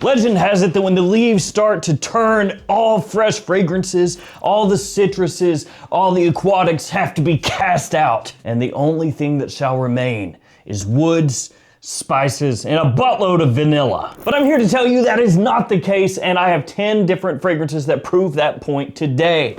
Legend has it that when the leaves start to turn, all fresh fragrances, all the citruses, all the aquatics have to be cast out, and the only thing that shall remain is woods, spices, and a buttload of vanilla. But I'm here to tell you that is not the case, and I have 10 different fragrances that prove that point today.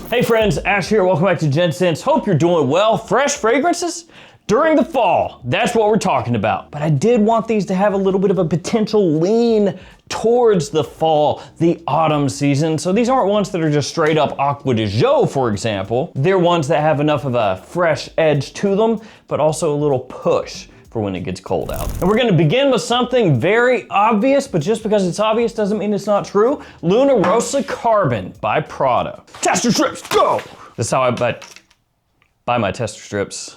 Hey friends, Ash here, welcome back to Gents. Hope you're doing well. Fresh fragrances during the fall, that's what we're talking about. But I did want these to have a little bit of a potential lean towards the fall, the autumn season. So these aren't ones that are just straight up Aqua de Jo, for example. They're ones that have enough of a fresh edge to them, but also a little push for when it gets cold out. And we're gonna begin with something very obvious, but just because it's obvious doesn't mean it's not true. Luna Rossa Carbon by Prada. Tester strips, go! That's how I buy my tester strips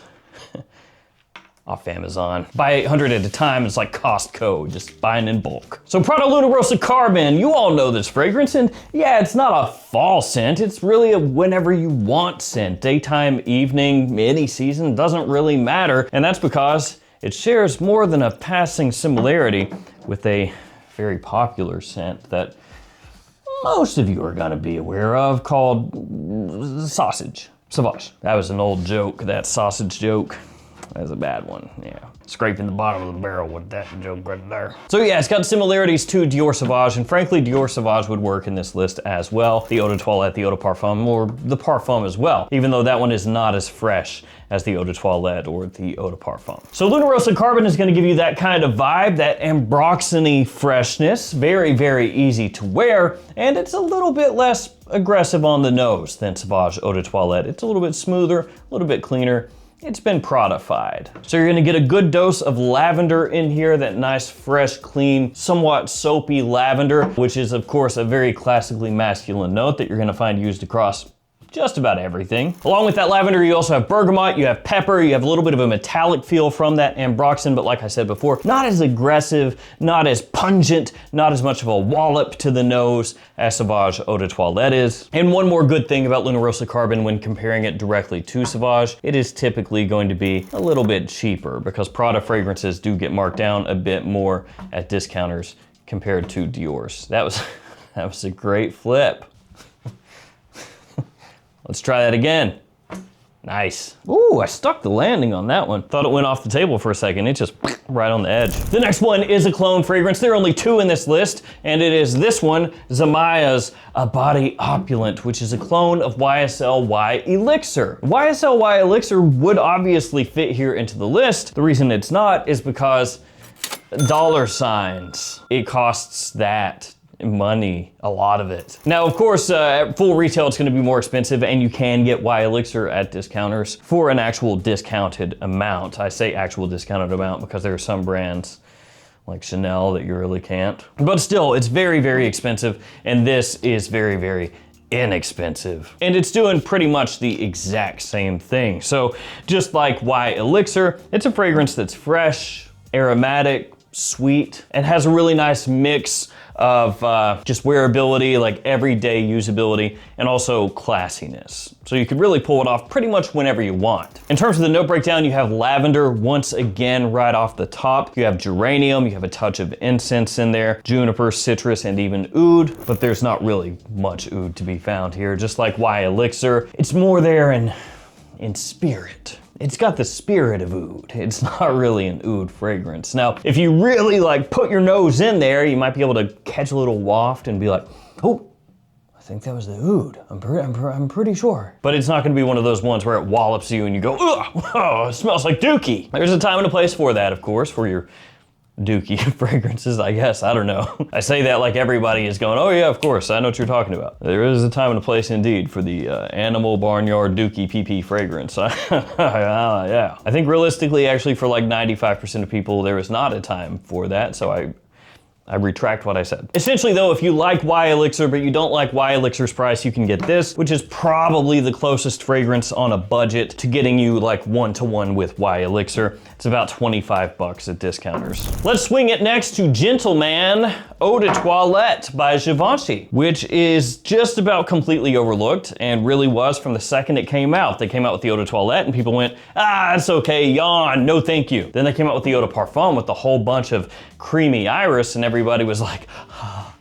off Amazon. Buy 800 at a time, it's like Costco, just buying in bulk. So Prada Luna Rossa Carbon, you all know this fragrance, and yeah, it's not a fall scent, it's really a whenever you want scent. Daytime, evening, any season, doesn't really matter, and that's because it shares more than a passing similarity with a very popular scent that most of you are gonna be aware of called sausage. Sauvage. That was an old joke, that sausage joke. That was a bad one, yeah. Scraping the bottom of the barrel with that joke right there. So yeah, it's got similarities to Dior Sauvage, and frankly, Dior Sauvage would work in this list as well. The Eau de Toilette, the Eau de Parfum, or the Parfum as well, even though that one is not as fresh as the Eau de Toilette or the Eau de Parfum. So Luna Rossa Carbon is gonna give you that kind of vibe, that ambroxany freshness, very, very easy to wear, and it's a little bit less aggressive on the nose than Sauvage Eau de Toilette. It's a little bit smoother, a little bit cleaner. It's been Prada-fied. So you're gonna get a good dose of lavender in here, that nice, fresh, clean, somewhat soapy lavender, which is of course a very classically masculine note that you're gonna find used across just about everything. Along with that lavender, you also have bergamot, you have pepper, you have a little bit of a metallic feel from that ambroxan, but like I said before, not as aggressive, not as pungent, not as much of a wallop to the nose as Sauvage Eau de Toilette is. And one more good thing about Luna Rossa Carbon when comparing it directly to Sauvage, it is typically going to be a little bit cheaper because Prada fragrances do get marked down a bit more at discounters compared to Dior's. That was a great flip. Let's try that again. Nice. Ooh, I stuck the landing on that one. Thought it went off the table for a second. It just right on the edge. The next one is a clone fragrance. There are only 2 in this list, and it is this one, Zamaya's A Body Opulent, which is a clone of YSL Y Elixir. YSL Y Elixir would obviously fit here into the list. The reason it's not is because dollar signs. It costs that money, a lot of it. Now, of course, at full retail, it's gonna be more expensive, and you can get Y Elixir at discounters for an actual discounted amount. I say actual discounted amount because there are some brands like Chanel that you really can't. But still, it's very, very expensive, and this is very, very inexpensive. And it's doing pretty much the exact same thing. So just like Y Elixir, it's a fragrance that's fresh, aromatic, sweet, and has a really nice mix of just wearability, like everyday usability, and also classiness. So you could really pull it off pretty much whenever you want. In terms of the note breakdown, you have lavender once again right off the top. You have geranium, you have a touch of incense in there, juniper, citrus, and even oud, but there's not really much oud to be found here. Just like Y Elixir, it's more there in spirit. It's got the spirit of oud. It's not really an oud fragrance. Now, if you really like put your nose in there, you might be able to catch a little waft and be like, oh, I think that was the oud. I'm pretty sure. But it's not gonna be one of those ones where it wallops you and you go, ugh, oh, it smells like dookie. There's a time and a place for that, of course, for your dookie fragrances, I guess, I don't know. I say that like everybody is going, oh yeah, of course, I know what you're talking about. There is a time and a place indeed for the animal barnyard dookie PP fragrance. Yeah. I think realistically, actually for like 95% of people, there is not a time for that, so I I retract what I said. Essentially though, if you like Y Elixir, but you don't like Y Elixir's price, you can get this, which is probably the closest fragrance on a budget to getting you like one-to-one with Y Elixir. It's about 25 bucks at discounters. Let's swing it next to Gentleman Eau de Toilette by Givenchy, which is just about completely overlooked and really was from the second it came out. They came out with the Eau de Toilette and people went, ah, it's okay, yawn, no thank you. Then they came out with the Eau de Parfum with a whole bunch of creamy iris and everybody was like, oh,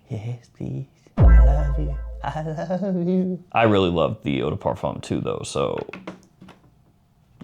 yes, please, I love you, I love you. I really love the Eau de Parfum too though, so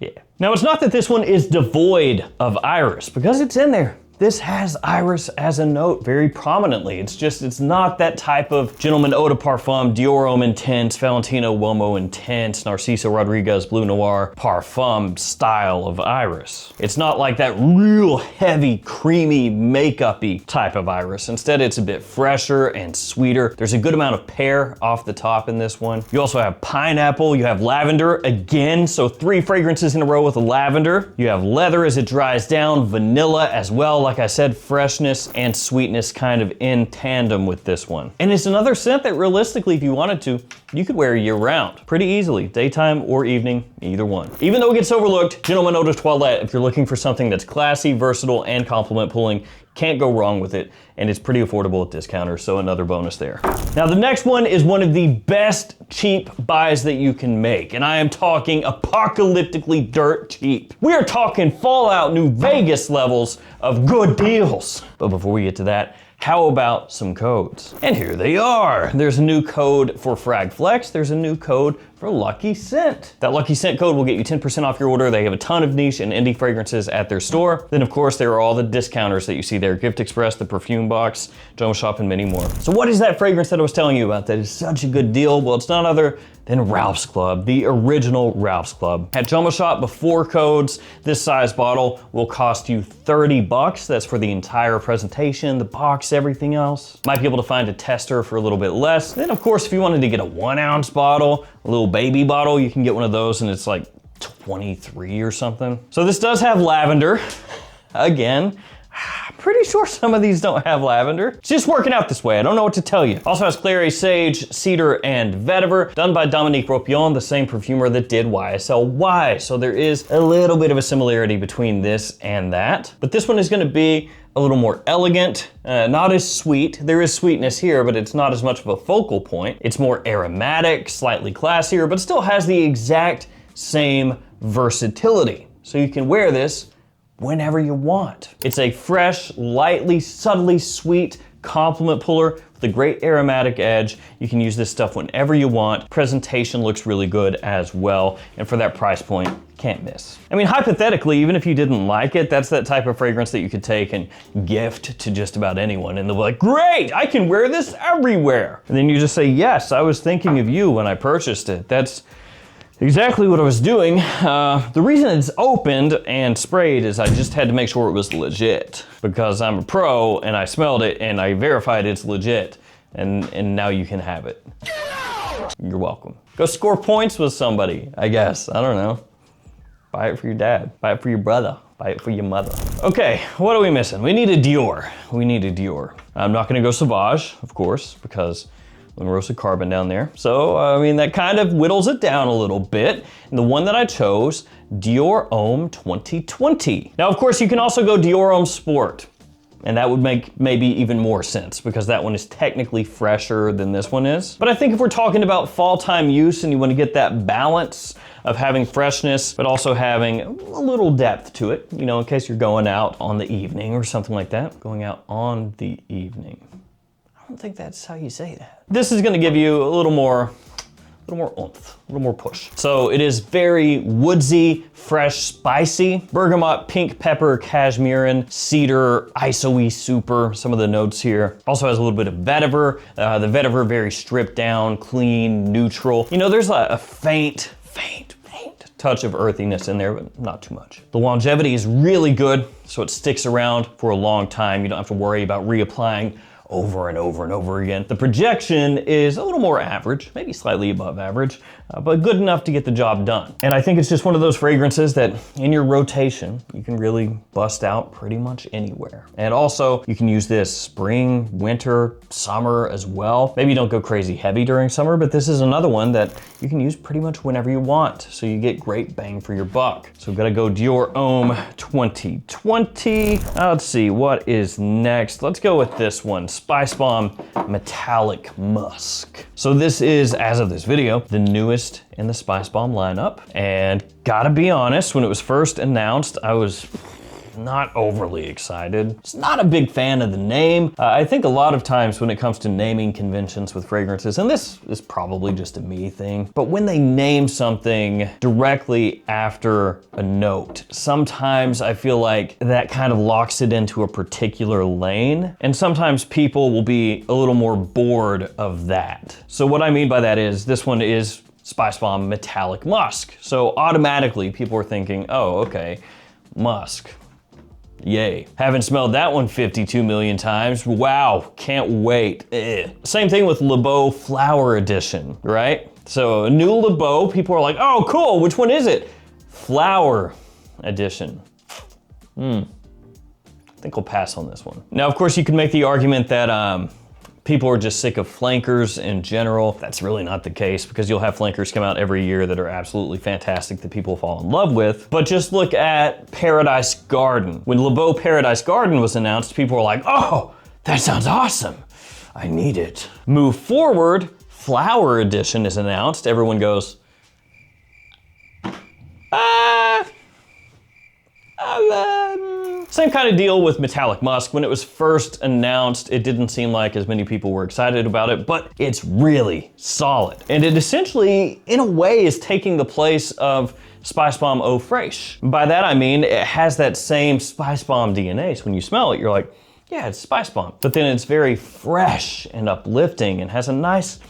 yeah. Now it's not that this one is devoid of iris, because it's in there. This has iris as a note very prominently. It's just, it's not that type of Gentleman Eau de Parfum, Dior Homme Intense, Valentino Uomo Intense, Narciso Rodriguez Blue Noir Parfum style of iris. It's not like that real heavy, creamy, makeup-y type of iris. Instead, it's a bit fresher and sweeter. There's a good amount of pear off the top in this one. You also have pineapple, you have lavender again, so 3 fragrances in a row with lavender. You have leather as it dries down, vanilla as well. Like I said, freshness and sweetness kind of in tandem with this one. And it's another scent that realistically, if you wanted to, you could wear year round pretty easily, daytime or evening, either one. Even though it gets overlooked, Gentleman Eau de Toilette, if you're looking for something that's classy, versatile, and compliment pulling, can't go wrong with it, and it's pretty affordable at discounters, so another bonus there. Now the next one is one of the best cheap buys that you can make, and I am talking apocalyptically dirt cheap. We are talking Fallout New Vegas levels of good deals. But before we get to that, how about some codes? And here they are. There's a new code for Frag Flex. There's a new code for Lucky Scent. That Lucky Scent code will get you 10% off your order. They have a ton of niche and indie fragrances at their store. Then of course, there are all the discounters that you see there. Gift Express, the Perfume Box, JOMASHOP, and many more. So what is that fragrance that I was telling you about that is such a good deal? Well, it's none other than Ralph's Club, the original Ralph's Club. At JOMASHOP, before codes, this size bottle will cost you 30 bucks. That's for the entire presentation, the box, everything else. Might be able to find a tester for a little bit less. Then of course, if you wanted to get a 1 ounce bottle, a little baby bottle, you can get one of those and it's like 23 or something. So this does have lavender. Again, I'm pretty sure some of these don't have lavender. It's just working out this way. I don't know what to tell you. Also has clary, sage, cedar, and vetiver, done by Dominique Ropion, the same perfumer that did YSL. So there is a little bit of a similarity between this and that. But this one is gonna be a little more elegant, not as sweet. There is sweetness here, but it's not as much of a focal point. It's more aromatic, slightly classier, but still has the exact same versatility. So you can wear this whenever you want. It's a fresh, lightly, subtly sweet compliment puller with a great aromatic edge. You can use this stuff whenever you want. Presentation looks really good as well. And for that price point, can't miss. I mean, hypothetically, even if you didn't like it, that's that type of fragrance that you could take and gift to just about anyone. And they'll be like, great, I can wear this everywhere. And then you just say, yes, I was thinking of you when I purchased it. That's exactly what I was doing. The reason it's opened and sprayed is I just had to make sure it was legit, because I'm a pro and I smelled it and I verified it's legit, and now you can have it. You're welcome. Go score points with somebody, I guess. I don't know. Buy it for your dad. Buy it for your brother. Buy it for your mother. Okay, what are we missing? We need a Dior. We need a Dior. I'm not gonna go Sauvage, of course, because roasted carbon down there. So, I mean, that kind of whittles it down a little bit. And the one that I chose, Dior Homme 2020. Now, of course, you can also go Dior Homme Sport. And that would make maybe even more sense, because that one is technically fresher than this one is. But I think if we're talking about fall time use and you want to get that balance of having freshness, but also having a little depth to it, you know, in case you're going out on the evening or something like that. Going out on the evening. I don't think that's how you say that. This is gonna give you a little more oomph, a little more push. So it is very woodsy, fresh, spicy. Bergamot, pink pepper, cashmerean, cedar, iso-y super, some of the notes here. Also has a little bit of vetiver. The vetiver very stripped down, clean, neutral. You know, there's a faint touch of earthiness in there, but not too much. The longevity is really good, so it sticks around for a long time. You don't have to worry about reapplying over and over and over again. The projection is a little more average, maybe slightly above average, but good enough to get the job done. And I think it's just one of those fragrances that in your rotation, you can really bust out pretty much anywhere. And also you can use this spring, winter, summer as well. Maybe don't go crazy heavy during summer, but this is another one that you can use pretty much whenever you want. So you get great bang for your buck. So we've got to go Dior Homme 2020. Let's see, what is next? Let's go with this one, Spice Bomb Metallic Musk. So this is, as of this video, the newest in the Spice Bomb lineup. And gotta be honest, when it was first announced, I was not overly excited. Just not a big fan of the name. I think a lot of times when it comes to naming conventions with fragrances, and this is probably just a me thing, but when they name something directly after a note, sometimes I feel like that kind of locks it into a particular lane, and sometimes people will be a little more bored of that. So what I mean by that is, this one is Spice Bomb Metallic Musk. So automatically people are thinking, oh, okay, musk. Yay. Haven't smelled that one 52 million times. Wow, can't wait. Ugh. Same thing with Le Beau Flower Edition, right? So a new Le Beau, people are like, oh cool, which one is it? Flower Edition. I think we'll pass on this one. Now, of course, you can make the argument that people are just sick of flankers in general. That's really not the case, because you'll have flankers come out every year that are absolutely fantastic that people fall in love with. But just look at Paradise Garden. When Le Beau Paradise Garden was announced, people were like, oh, that sounds awesome. I need it. Move forward, Flower Edition is announced. Everyone goes, Same kind of deal with Metallic Musk. When it was first announced, it didn't seem like as many people were excited about it, but it's really solid. And it essentially, in a way, is taking the place of Spice Bomb Eau Fraiche. By that I mean, it has that same Spice Bomb DNA, so when you smell it, you're like, yeah, it's Spice Bomb. But then it's very fresh and uplifting and has a nice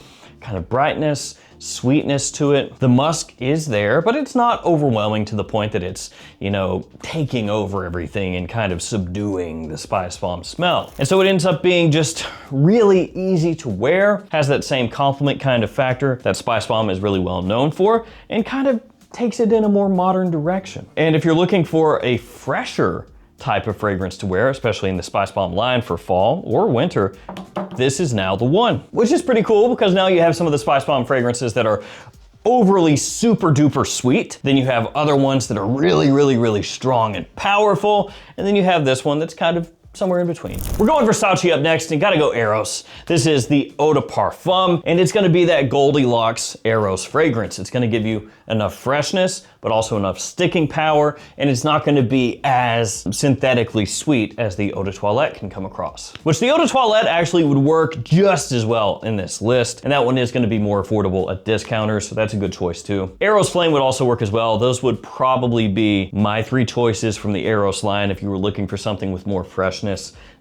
kind of brightness, sweetness to it. The musk is there, but it's not overwhelming to the point that it's, you know, taking over everything and kind of subduing the Spice Bomb smell. And so it ends up being just really easy to wear, has that same compliment kind of factor that Spice Bomb is really well known for, and kind of takes it in a more modern direction. And if you're looking for a fresher type of fragrance to wear, especially in the Spice Bomb line for fall or winter, this is now the one. Which is pretty cool, because now you have some of the Spice Bomb fragrances that are overly super duper sweet. Then you have other ones that are really, really, really strong and powerful. And then you have this one that's kind of somewhere in between. We're going Versace up next, and gotta go Eros. This is the Eau de Parfum, and it's gonna be that Goldilocks Eros fragrance. It's gonna give you enough freshness, but also enough sticking power, and it's not gonna be as synthetically sweet as the Eau de Toilette can come across. Which the Eau de Toilette actually would work just as well in this list, and that one is gonna be more affordable at discounters, so that's a good choice too. Eros Flame would also work as well. Those would probably be my three choices from the Eros line if you were looking for something with more freshness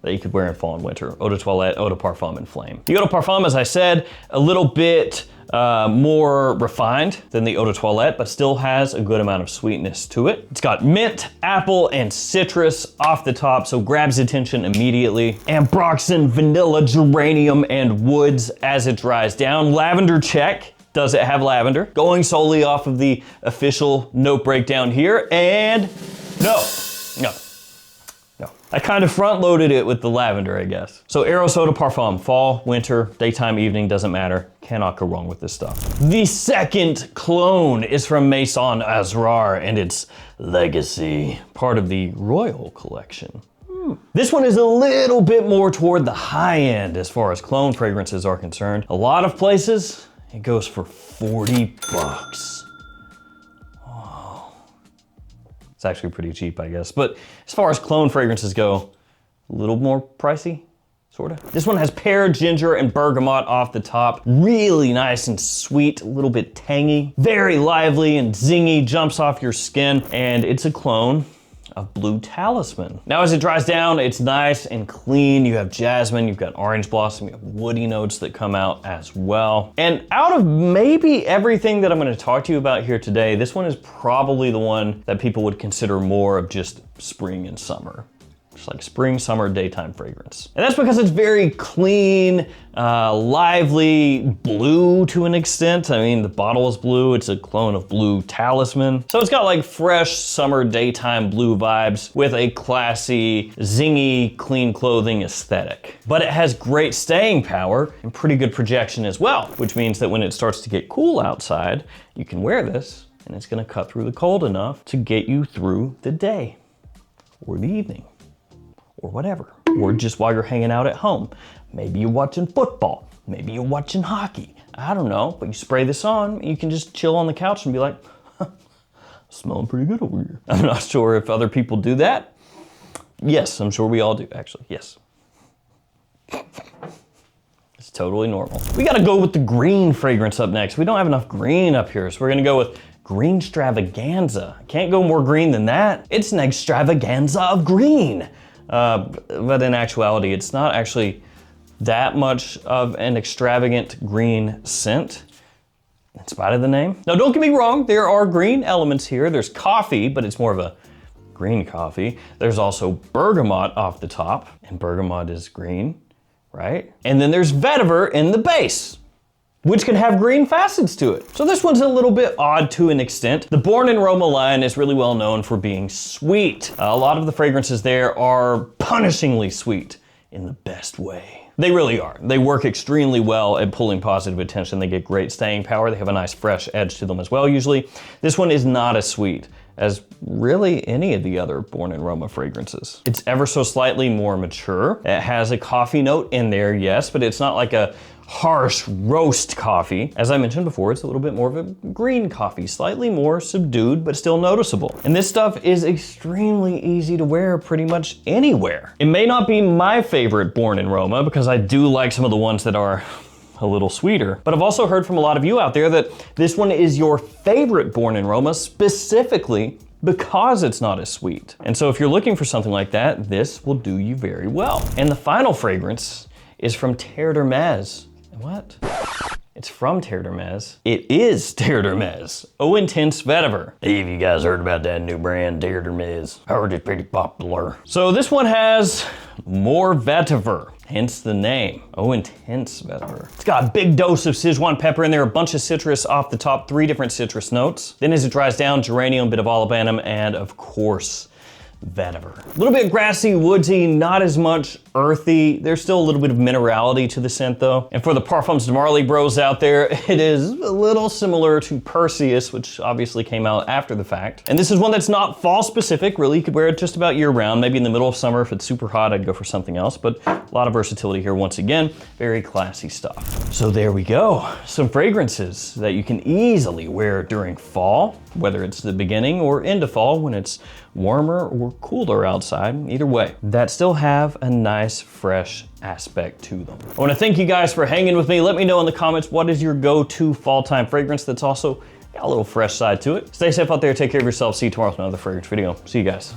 that you could wear in fall and winter. Eau de Toilette, Eau de Parfum, and Flame. The Eau de Parfum, as I said, a little bit more refined than the Eau de Toilette, but still has a good amount of sweetness to it. It's got mint, apple, and citrus off the top, so grabs attention immediately. Ambroxan, vanilla, geranium, and woods as it dries down. Lavender check. Does it have lavender? Going solely off of the official note breakdown here, and no. I kind of front-loaded it with the lavender, I guess. So Eros Eau de Parfum, fall, winter, daytime, evening, doesn't matter. Cannot go wrong with this stuff. The second clone is from Maison Azrar, and it's Legacy, part of the Royal Collection. This one is a little bit more toward the high end as far as clone fragrances are concerned. A lot of places, it goes for 40 bucks. It's actually pretty cheap, I guess. But as far as clone fragrances go, a little more pricey, sort of. This one has pear, ginger, and bergamot off the top. Really nice and sweet, a little bit tangy. Very lively and zingy, jumps off your skin. And it's a clone of Blue Talisman. Now as it dries down, it's nice and clean. You have jasmine, you've got orange blossom, you have woody notes that come out as well. And out of maybe everything that I'm gonna talk to you about here today, this one is probably the one that people would consider more of just spring and summer. It's got mint, apple, and citrus off the top. Really nice and sweet, a little bit tangy. Very lively and zingy, jumps off your skin. And it's a clone of Blue Talisman. Now as it dries down, it's nice and clean. You have jasmine, you've got orange blossom, you have woody notes that come out as well. And out of maybe everything that I'm gonna talk to you about here today, this one is probably the one that people would consider more of just spring and summer. Just like spring, summer, daytime fragrance. And that's because it's very clean, lively, blue to an extent. I mean, the bottle is blue. It's a clone of Blue Talisman. So it's got like fresh summer, daytime blue vibes with a classy, zingy, clean clothing aesthetic. But it has great staying power and pretty good projection as well, which means that when it starts to get cool outside, you can wear this and it's gonna cut through the cold enough to get you through the day or the evening, or whatever, or just while you're hanging out at home. Maybe you're watching football, maybe you're watching hockey, I don't know, but you spray this on, and you can just chill on the couch and be like, huh, smelling pretty good over here. I'm not sure if other people do that. Yes, I'm sure we all do, actually, yes. It's totally normal. We gotta go with the green fragrance up next. We don't have enough green up here, so we're gonna go with Green Extravaganza. Can't go more green than that. It's an extravaganza of green. But in actuality, it's not actually that much of an extravagant green scent, in spite of the name. Now, don't get me wrong, there are green elements here. There's coffee, but it's more of a green coffee. There's also bergamot off the top, and bergamot is green, right? And then there's vetiver in the base, which can have green facets to it. So this one's a little bit odd to an extent. The Born in Roma line is really well known for being sweet. A lot of the fragrances there are punishingly sweet in the best way. They really are. They work extremely well at pulling positive attention. They get great staying power. They have a nice fresh edge to them as well usually. This one is not as sweet as really any of the other Born in Roma fragrances. It's ever so slightly more mature. It has a coffee note in there, yes, but it's not like a harsh roast coffee. As I mentioned before, it's a little bit more of a green coffee, slightly more subdued, but still noticeable. And this stuff is extremely easy to wear pretty much anywhere. It may not be my favorite Born in Roma because I do like some of the ones that are a little sweeter, but I've also heard from a lot of you out there that this one is your favorite Born in Roma specifically because it's not as sweet. And so if you're looking for something like that, this will do you very well. And the final fragrance is from Terre d'Hermès. What? It's from Terre d'Hermès. It is Terre d'Hermès. Eau Intense Vetiver. Hey, have you guys heard about that new brand, Terre d'Hermès? I heard it's pretty popular. So this one has more vetiver, hence the name, Eau Intense Vetiver. It's got a big dose of Sichuan pepper in there, a bunch of citrus off the top, 3 different citrus notes. Then as it dries down, geranium, bit of olibanum, and of course, vetiver. A little bit grassy, woodsy, not as much earthy. There's still a little bit of minerality to the scent though. And for the Parfums de Marly bros out there, it is a little similar to Perseus, which obviously came out after the fact. And this is one that's not fall specific, really. You could wear it just about year round. Maybe in the middle of summer, if it's super hot, I'd go for something else, but a lot of versatility here once again. Very classy stuff. So there we go. Some fragrances that you can easily wear during fall, whether it's the beginning or into fall when it's warmer or cooler outside, either way, that still have a nice fresh aspect to them. I want to thank you guys for hanging with me. Let me know in the comments, what is your go-to fall time fragrance that's also got a little fresh side to it. Stay safe out there, take care of yourself. See you tomorrow with another fragrance video. See you guys.